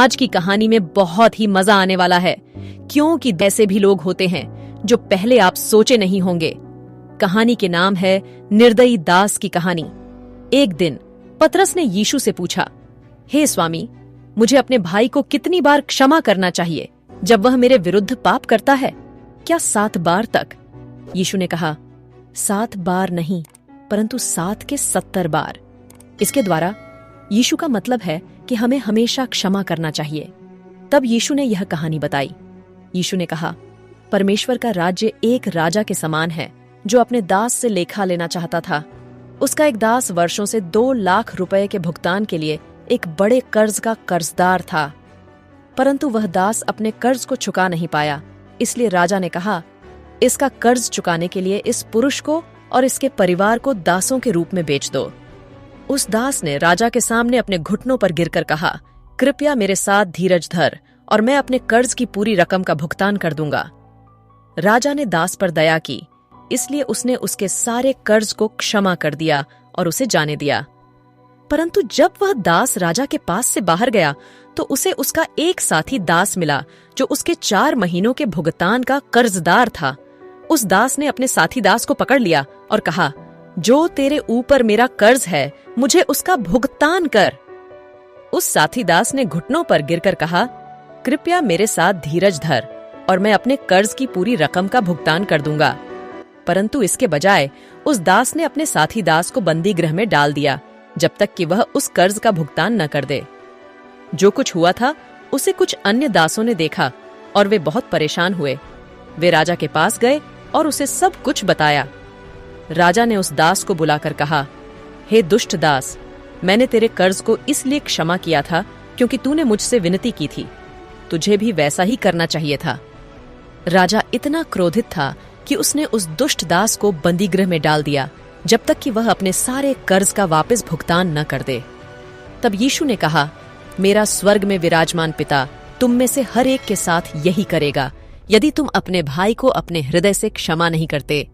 आज की कहानी में बहुत ही मजा आने वाला है, क्योंकि ऐसे भी लोग होते हैं जो पहले आप सोचे नहीं होंगे। कहानी के नाम है निर्दयी दास की कहानी। एक दिन पतरस ने यीशु से पूछा, हे स्वामी, मुझे अपने भाई को कितनी बार क्षमा करना चाहिए जब वह मेरे विरुद्ध पाप करता है? क्या 7 बार तक? यीशु ने कहा, 7 बार नहीं, परंतु 7 के 70 बार। इसके द्वारा यीशु का मतलब है कि हमें हमेशा क्षमा करना चाहिए। तब यीशु ने यह कहानी बताई। यीशु ने कहा, परमेश्वर का राज्य एक राजा के समान है जो अपने दास से लेखा लेना चाहता था। उसका एक दास वर्षों से 2 लाख रुपए के भुगतान के लिए एक बड़े कर्ज का कर्जदार था, परंतु वह दास अपने कर्ज को चुका नहीं पाया। इसलिए राजा ने कहा, इसका कर्ज चुकाने के लिए इस पुरुष को और इसके परिवार को दासों के रूप में बेच दो। उस दास ने राजा के सामने अपने घुटनों पर गिरकर कहा, कृपया मेरे साथ धीरज धर और मैं अपने कर्ज की पूरी रकम का भुगतान कर दूंगा। राजा ने दास पर दया की, इसलिए उसने उसके सारे कर्ज को क्षमा कर दिया और उसे जाने दिया। परंतु जब वह दास राजा के पास से बाहर गया तो उसे उसका एक साथी दास मिला जो उसके 4 महीनों के भुगतान का कर्जदार था। उस दास ने अपने साथी दास को पकड़ लिया और कहा, जो तेरे ऊपर मेरा कर्ज है मुझे उसका भुगतान कर। उस साथी दास ने घुटनों पर गिरकर कहा, कृपया मेरे साथ धीरज धर और मैं अपने कर्ज की पूरी रकम का भुगतान कर दूंगा। परंतु इसके बजाय उस दास ने अपने साथी दास को बंदी गृह में डाल दिया जब तक कि वह उस कर्ज का भुगतान न कर दे। जो कुछ हुआ था उसे कुछ अन्य दासों ने देखा और वे बहुत परेशान हुए। वे राजा के पास गए और उसे सब कुछ बताया। राजा ने उस दास को बुलाकर कहा, हे दुष्ट दास, मैंने तेरे कर्ज को इसलिए क्षमा किया था क्योंकि तूने मुझसे विनती की थी। तुझे भी वैसा ही करना चाहिए था। राजा इतना क्रोधित था कि उसने उस दुष्ट दास को बंदीगृह में डाल दिया जब तक कि वह अपने सारे कर्ज का वापस भुगतान न कर दे। तब यीशु ने कहा, मेरा स्वर्ग में विराजमान पिता तुम में से हर एक के साथ यही करेगा यदि तुम अपने भाई को अपने हृदय से क्षमा नहीं करते।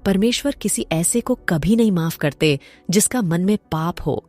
परमेश्वर किसी ऐसे को कभी नहीं माफ करते जिसका मन में पाप हो